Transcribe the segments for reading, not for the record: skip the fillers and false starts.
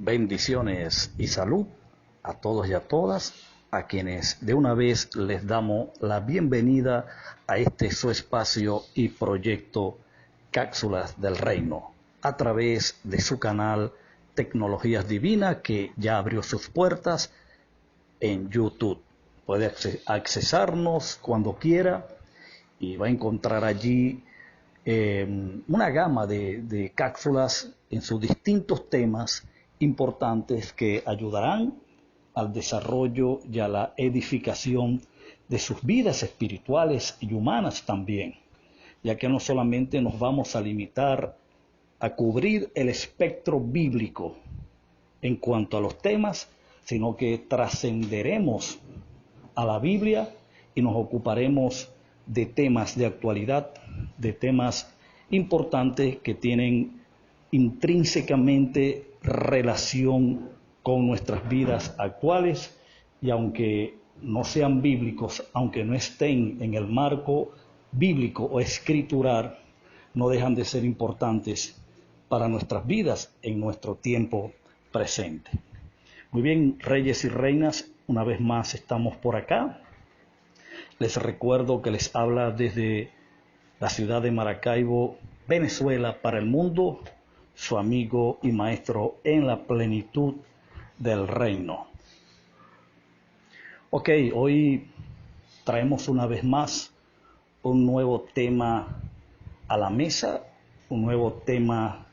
Bendiciones y salud a todos y a todas, a quienes de una vez les damos la bienvenida a este su espacio y proyecto Cápsulas del Reino, a través de su canal Tecnologías Divinas, que ya abrió sus puertas en YouTube. Puede accesarnos cuando quiera y va a encontrar allí una gama de cápsulas en sus distintos temas importantes que ayudarán al desarrollo y a la edificación de sus vidas espirituales y humanas también, ya que no solamente nos vamos a limitar a cubrir el espectro bíblico en cuanto a los temas, sino que trascenderemos a la Biblia y nos ocuparemos de temas de actualidad, de temas importantes que tienen intrínsecamente relación con nuestras vidas actuales, y aunque no sean bíblicos, aunque no estén en el marco bíblico o escritural, no dejan de ser importantes para nuestras vidas en nuestro tiempo presente. Muy bien, reyes y reinas, una vez más estamos por acá. Les recuerdo que les habla desde la ciudad de Maracaibo, Venezuela, para el mundo, su amigo y maestro en la plenitud del reino. Ok, hoy traemos una vez más un nuevo tema a la mesa, un nuevo tema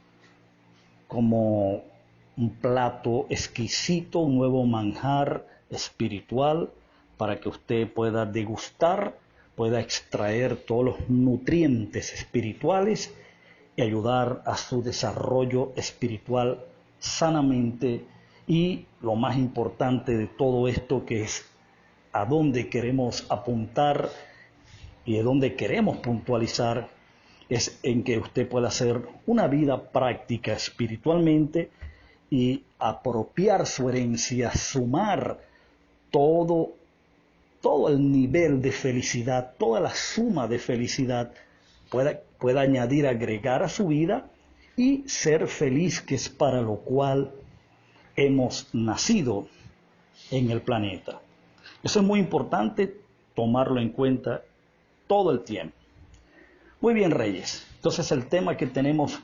como un plato exquisito, un nuevo manjar espiritual para que usted pueda degustar, pueda extraer todos los nutrientes espirituales y ayudar a su desarrollo espiritual sanamente. Y lo más importante de todo esto, que es a dónde queremos apuntar y de dónde queremos puntualizar, es en que usted pueda hacer una vida práctica espiritualmente y apropiar su herencia, sumar todo el nivel de felicidad, toda la suma de felicidad, pueda añadir, agregar a su vida y ser feliz, que es para lo cual hemos nacido en el planeta. Eso es muy importante tomarlo en cuenta todo el tiempo. Muy bien, reyes. Entonces el tema que tenemos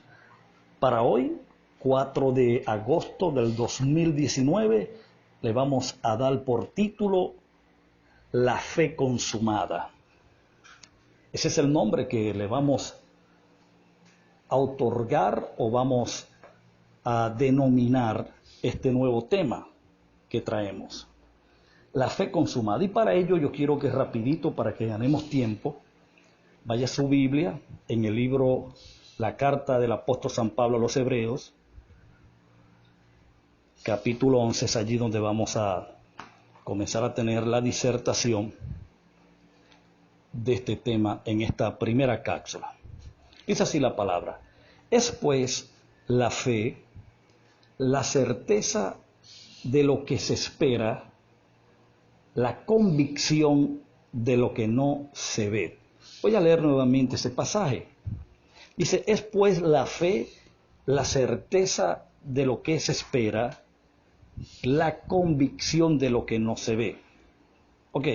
para hoy, 4 de agosto del 2019, le vamos a dar por título La fe consumada. Ese es el nombre que le vamos a otorgar o vamos a denominar este nuevo tema que traemos. La fe consumada. Y para ello yo quiero que rapidito, para que ganemos tiempo, vaya a su Biblia en el libro La Carta del Apóstol San Pablo a los Hebreos, capítulo 11, es allí donde vamos a comenzar a tener la disertación de este tema en esta primera cápsula. Dice así la palabra: es pues la fe, la certeza de lo que se espera, la convicción de lo que no se ve. Voy a leer nuevamente ese pasaje. Dice: es pues la fe, la certeza de lo que se espera, la convicción de lo que no se ve. Ok,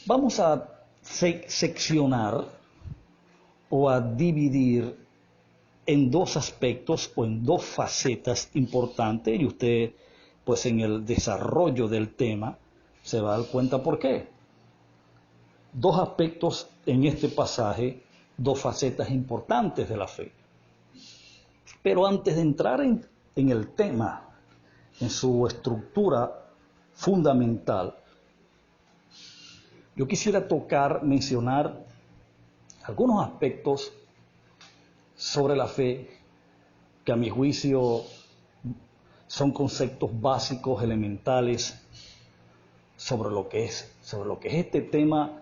vamos a seccionar o a dividir en dos aspectos o en dos facetas importantes, y usted pues en el desarrollo del tema se va a dar cuenta por qué. Dos aspectos en este pasaje, dos facetas importantes de la fe. Pero antes de entrar en el tema, en su estructura fundamental, yo quisiera mencionar algunos aspectos sobre la fe que a mi juicio son conceptos básicos, elementales, sobre lo que es este tema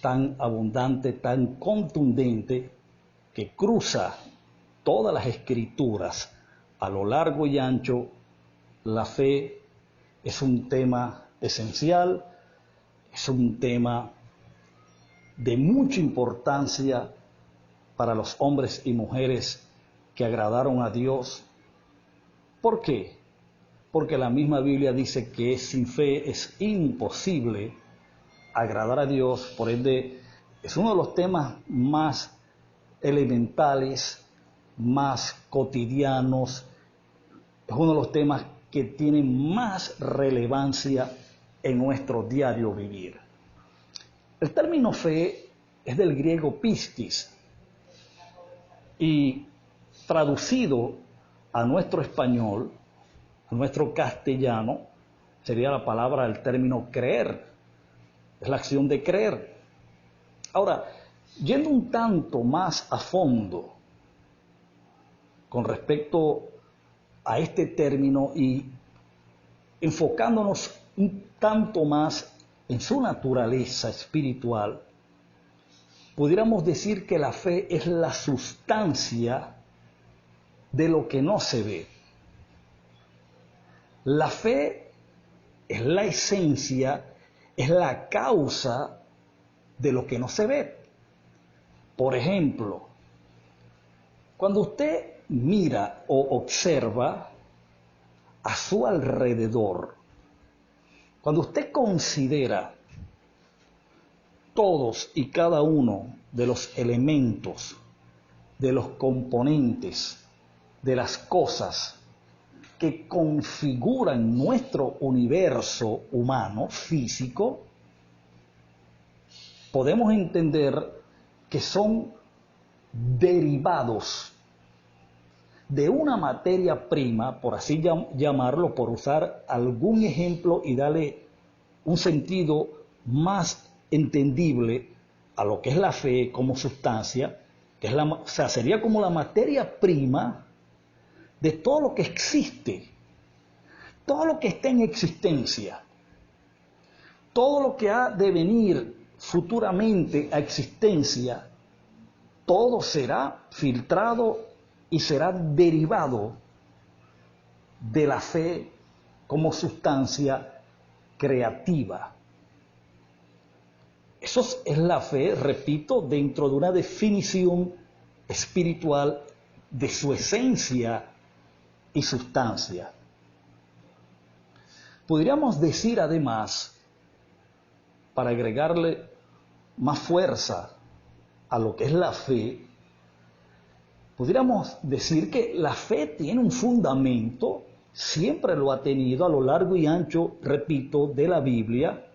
tan abundante, tan contundente, que cruza todas las escrituras a lo largo y ancho. La fe es un tema esencial, es un tema de mucha importancia para los hombres y mujeres que agradaron a Dios. ¿Por qué? porque la misma Biblia dice que sin fe es imposible agradar a Dios. Por ende, es uno de los temas más elementales, más cotidianos, es uno de los temas que tienen más relevancia en nuestro diario vivir. El término fe es del griego pistis y traducido a nuestro español, a nuestro castellano, sería la palabra, el término creer. Es la acción de creer. Ahora, yendo un tanto más a fondo con respecto a este término y enfocándonos un tanto más en su naturaleza espiritual, pudiéramos decir que la fe es la sustancia de lo que no se ve. La fe es la esencia, es la causa de lo que no se ve. Por ejemplo, cuando usted mira o observa a su alrededor, cuando usted considera todos y cada uno de los elementos, de los componentes, de las cosas que configuran nuestro universo humano, físico, podemos entender que son derivados de una materia prima, por así llamarlo, por usar algún ejemplo y darle un sentido más entendible a lo que es la fe como sustancia, que es sería como la materia prima de todo lo que existe, todo lo que está en existencia, todo lo que ha de venir futuramente a existencia, todo será filtrado y será derivado de la fe como sustancia creativa. Eso es la fe, repito, dentro de una definición espiritual de su esencia y sustancia. Podríamos decir además, para agregarle más fuerza a lo que es la fe, pudiéramos decir que la fe tiene un fundamento, siempre lo ha tenido a lo largo y ancho, repito, de la Biblia,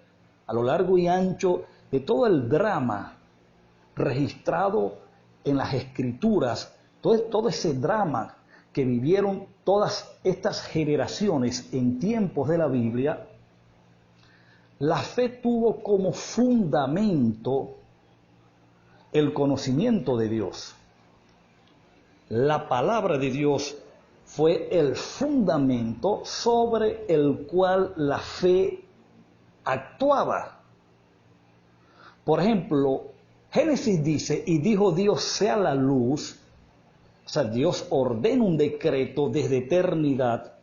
a lo largo y ancho de todo el drama registrado en las Escrituras, todo ese drama que vivieron todas estas generaciones en tiempos de la Biblia. La fe tuvo como fundamento el conocimiento de Dios. La palabra de Dios fue el fundamento sobre el cual la fe actuaba. Por ejemplo, Génesis dice, y dijo Dios sea la luz, o sea, Dios ordena un decreto desde eternidad,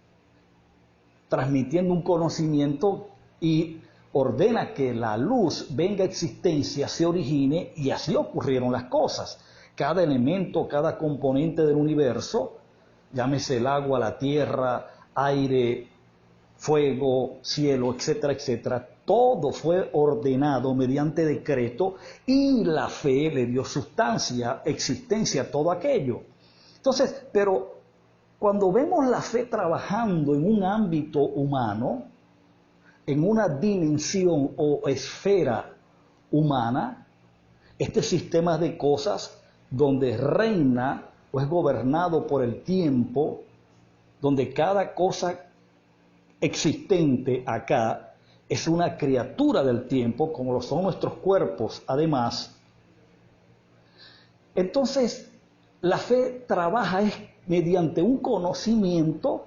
transmitiendo un conocimiento y ordena que la luz venga a existencia, se origine, y así ocurrieron las cosas. Cada elemento, cada componente del universo, llámese el agua, la tierra, aire, fuego, cielo, etcétera, etcétera, todo fue ordenado mediante decreto y la fe le dio sustancia, existencia a todo aquello. Entonces, pero cuando vemos la fe trabajando en un ámbito humano, en una dimensión o esfera humana, este sistema de cosas donde reina o es gobernado por el tiempo, donde cada cosa existente acá es una criatura del tiempo, como lo son nuestros cuerpos, además. Entonces, la fe trabaja mediante un conocimiento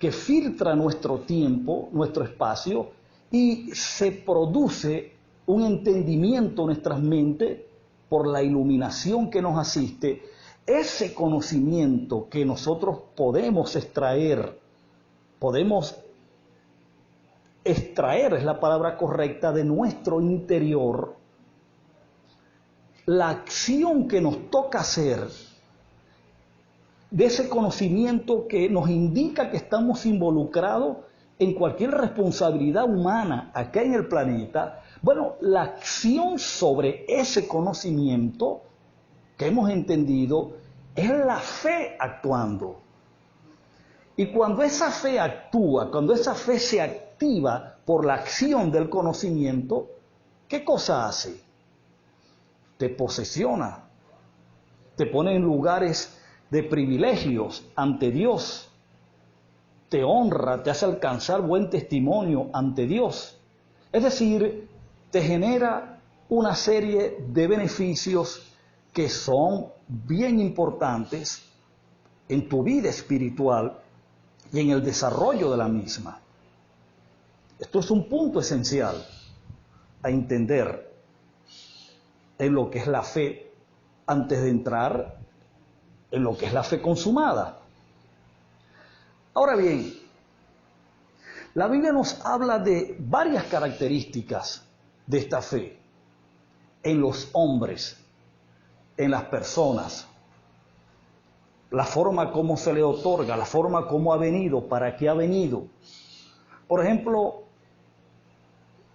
que filtra nuestro tiempo, nuestro espacio, y se produce un entendimiento en nuestras mentes por la iluminación que nos asiste. Ese conocimiento que nosotros podemos extraer, es la palabra correcta, de nuestro interior, la acción que nos toca hacer de ese conocimiento que nos indica que estamos involucrados en cualquier responsabilidad humana acá en el planeta, bueno, la acción sobre ese conocimiento que hemos entendido es la fe actuando. Y cuando esa fe actúa, cuando esa fe se activa por la acción del conocimiento, ¿qué cosa hace? Te posesiona, te pone en lugares de privilegios ante Dios, te honra, te hace alcanzar buen testimonio ante Dios. Es decir, te genera una serie de beneficios que son bien importantes en tu vida espiritual y en el desarrollo de la misma. Esto es un punto esencial a entender en lo que es la fe antes de entrar en lo que es la fe consumada. Ahora bien, la Biblia nos habla de varias características de esta fe en los hombres, en las personas, la forma como se le otorga, la forma como ha venido, para qué ha venido. Por ejemplo,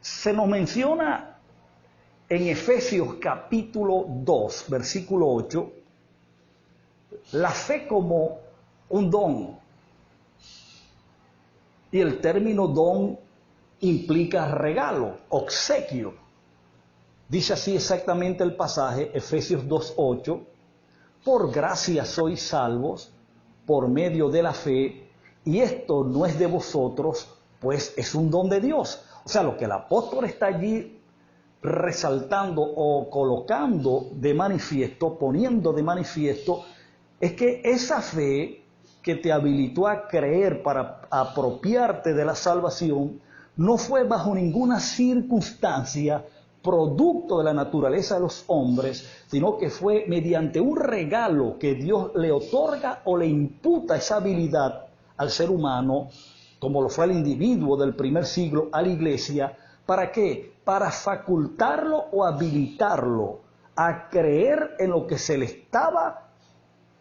se nos menciona en Efesios capítulo 2, versículo 8, la fe como un don. Y el término don implica regalo, obsequio. Dice así exactamente el pasaje, Efesios 2:8, por gracia sois salvos por medio de la fe, y esto no es de vosotros, pues es un don de Dios. O sea, lo que el apóstol está allí resaltando o colocando de manifiesto, poniendo de manifiesto, es que esa fe que te habilitó a creer para apropiarte de la salvación, no fue bajo ninguna circunstancia producto de la naturaleza de los hombres, sino que fue mediante un regalo que Dios le otorga o le imputa esa habilidad al ser humano, como lo fue al individuo del primer siglo, a la iglesia. ¿Para qué? Para facultarlo o habilitarlo a creer en lo que se le estaba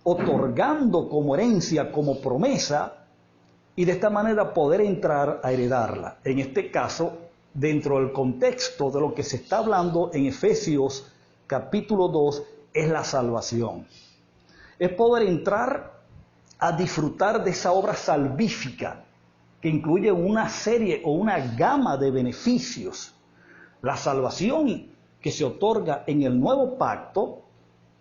otorgando como herencia, como promesa, y de esta manera poder entrar a heredarla. En este caso, dentro del contexto de lo que se está hablando en Efesios capítulo 2, es la salvación. Es poder entrar a disfrutar de esa obra salvífica que incluye una serie o una gama de beneficios. La salvación que se otorga en el nuevo pacto,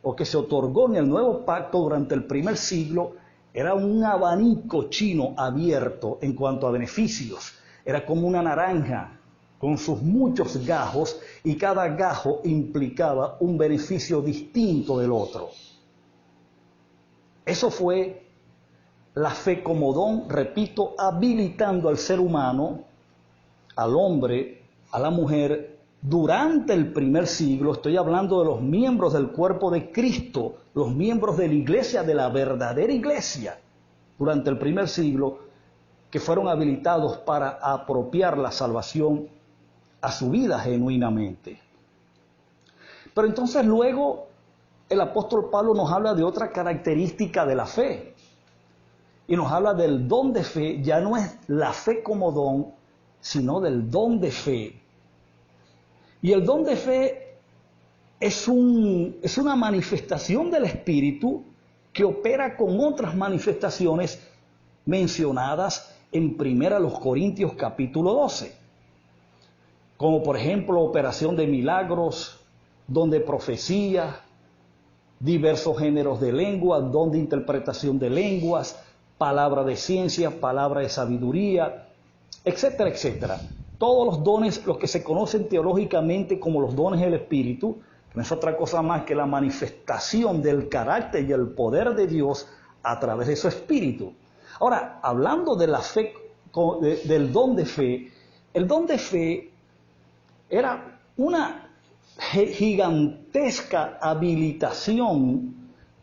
o que se otorgó en el nuevo pacto durante el primer siglo, era un abanico chino abierto en cuanto a beneficios. Era como una naranja con sus muchos gajos, y cada gajo implicaba un beneficio distinto del otro. Eso fue la fe como don, repito, habilitando al ser humano, al hombre, a la mujer, durante el primer siglo. Estoy hablando de los miembros del cuerpo de Cristo, los miembros de la iglesia, de la verdadera iglesia, durante el primer siglo, que fueron habilitados para apropiar la salvación a su vida genuinamente. Pero entonces luego el apóstol Pablo nos habla de otra característica de la fe, y nos habla del don de fe. Ya no es la fe como don, sino del don de fe. Y el don de fe es una manifestación del Espíritu que opera con otras manifestaciones mencionadas en 1 Corintios capítulo 12. Como por ejemplo operación de milagros, don de profecía, diversos géneros de lengua, don de interpretación de lenguas, palabra de ciencia, palabra de sabiduría, etcétera, etcétera. Todos los dones, los que se conocen teológicamente como los dones del Espíritu, no es otra cosa más que la manifestación del carácter y el poder de Dios a través de su Espíritu. Ahora, hablando de la fe, del don de fe, el don de fe era una gigantesca habilitación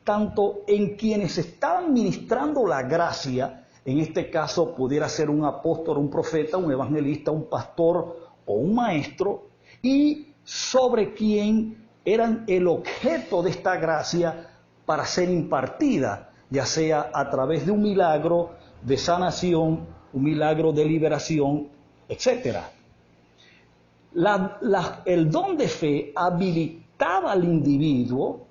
tanto en quienes estaban ministrando la gracia. En este caso pudiera ser un apóstol, un profeta, un evangelista, un pastor o un maestro, y sobre quien eran el objeto de esta gracia para ser impartida. ya sea a través de un milagro de sanación, un milagro de liberación, etc. El don de fe habilitaba al individuo,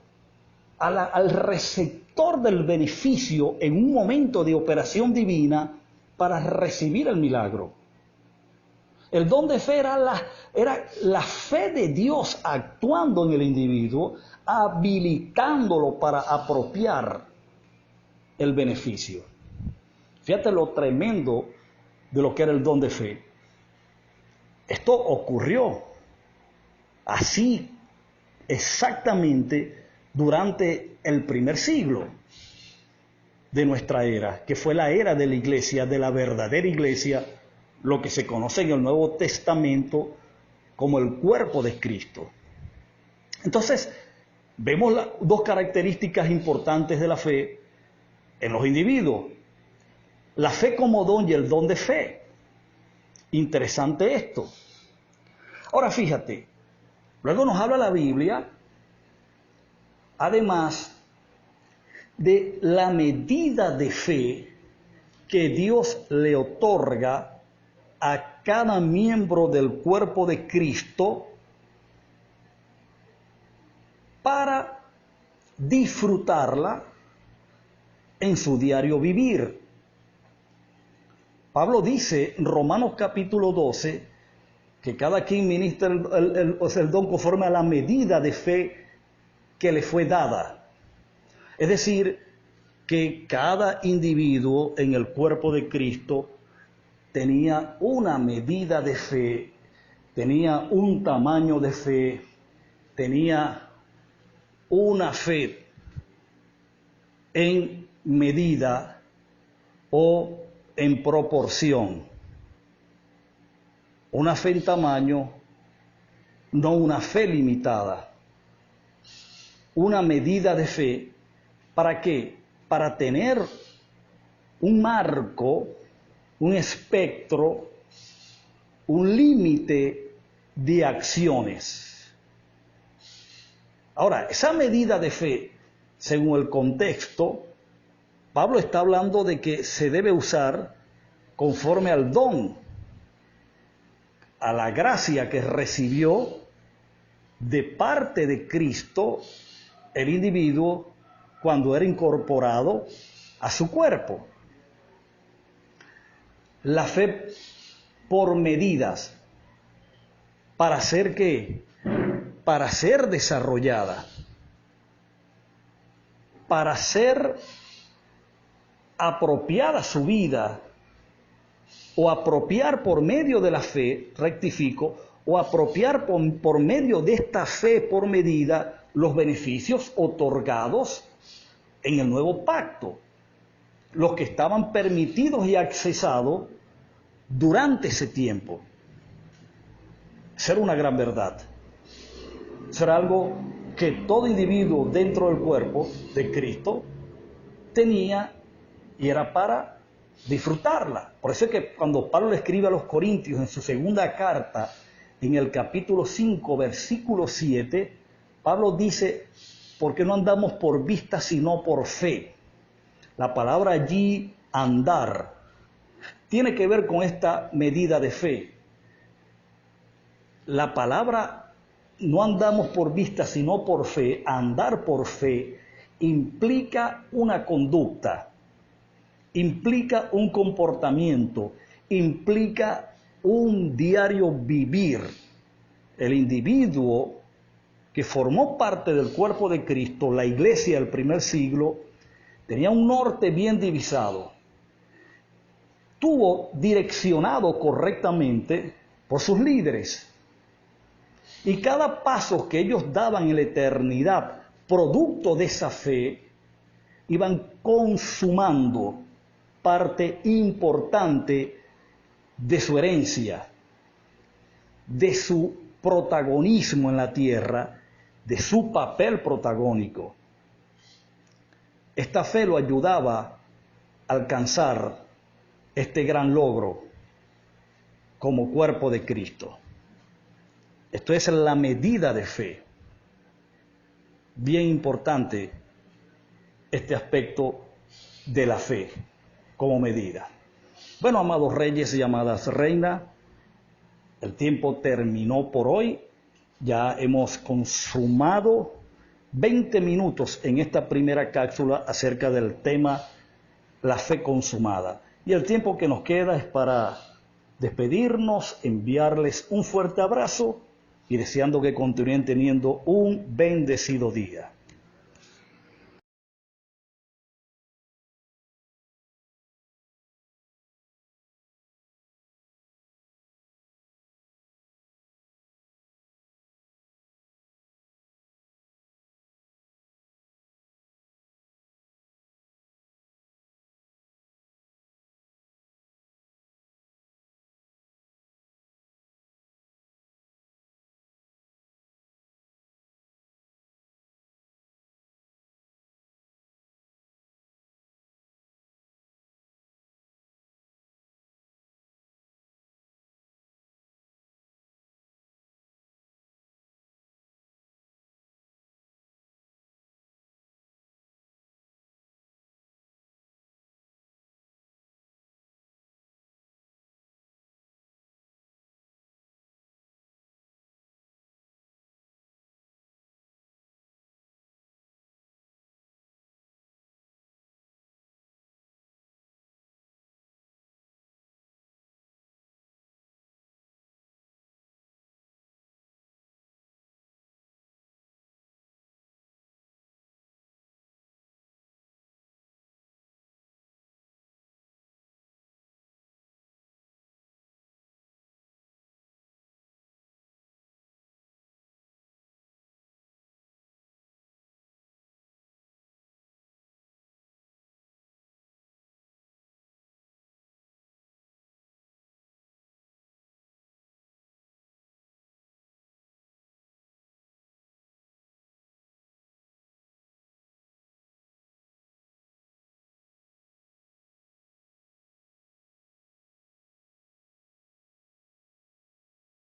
al receptor del beneficio en un momento de operación divina para recibir el milagro. El don de fe era la fe de Dios actuando en el individuo, habilitándolo para apropiar el beneficio. Fíjate lo tremendo de lo que era el don de fe. Esto ocurrió así exactamente durante el primer siglo de nuestra era, que fue la era de la iglesia, de la verdadera iglesia, lo que se conoce en el Nuevo Testamento como el cuerpo de Cristo. Entonces, vemos dos características importantes de la fe en los individuos. La fe como don y el don de fe. Interesante esto. Ahora fíjate, luego nos habla la Biblia, además de la medida de fe que Dios le otorga a cada miembro del cuerpo de Cristo para disfrutarla en su diario vivir. Pablo dice en Romanos capítulo 12 que cada quien ministra el don conforme a la medida de fe que le fue dada. Es decir, que cada individuo en el cuerpo de Cristo tenía una medida de fe, tenía un tamaño de fe, tenía una fe en medida o en proporción. Una fe en tamaño, no una fe limitada. Una medida de fe, ¿para qué? Para tener un marco, un espectro, un límite de acciones. Ahora, esa medida de fe, según el contexto, Pablo está hablando de que se debe usar conforme al don, a la gracia que recibió de parte de Cristo el individuo cuando era incorporado a su cuerpo. La fe por medidas, ¿para ser qué? Para ser desarrollada, para ser apropiada su vida, o apropiar por medio de la fe, rectifico, o apropiar por medio de esta fe por medida los beneficios otorgados en el nuevo pacto, los que estaban permitidos y accesados durante ese tiempo. Eso era una gran verdad. Eso era algo que todo individuo dentro del cuerpo de Cristo tenía y era para disfrutarla. Por eso es que cuando Pablo le escribe a los Corintios en su segunda carta, en el capítulo 5, versículo 7, Pablo dice, porque no andamos por vista sino por fe. La palabra allí, andar, tiene que ver con esta medida de fe. La palabra no andamos por vista sino por fe, andar por fe, implica una conducta, implica un comportamiento, implica un diario vivir. El individuo que formó parte del cuerpo de Cristo, la iglesia del primer siglo, tenía un norte bien divisado. Estuvo direccionado correctamente por sus líderes. Y cada paso que ellos daban en la eternidad, producto de esa fe, iban consumando parte importante de su herencia, de su protagonismo en la tierra, de su papel protagónico. Esta fe lo ayudaba a alcanzar este gran logro como cuerpo de Cristo. Esto es la medida de fe. Bien importante este aspecto de la fe como medida. Bueno, amados reyes y amadas reinas, el tiempo terminó por hoy. Ya hemos consumado 20 minutos en esta primera cápsula acerca del tema la fe consumada. Y el tiempo que nos queda es para despedirnos, enviarles un fuerte abrazo y deseando que continúen teniendo un bendecido día.